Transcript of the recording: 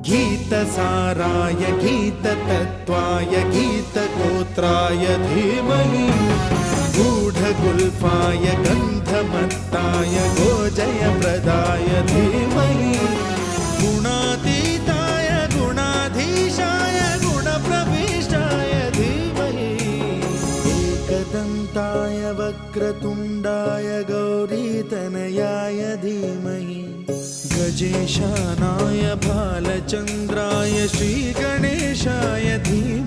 गीतसाराय गीततत्त्वाय गीतगोत्राय धीमहि गूढगुल्फाय गन्धमत्ताय गोजयप्रदाय धीमहि गुणातीताय गुणाधीशाय गुणप्रविष्टाय धीमहि एकदन्ताय वक्रतुण्डाय गौरीतनयाय धीमहि गजेशानाय भालचन्द्राय श्रीगणेशाय धीमहि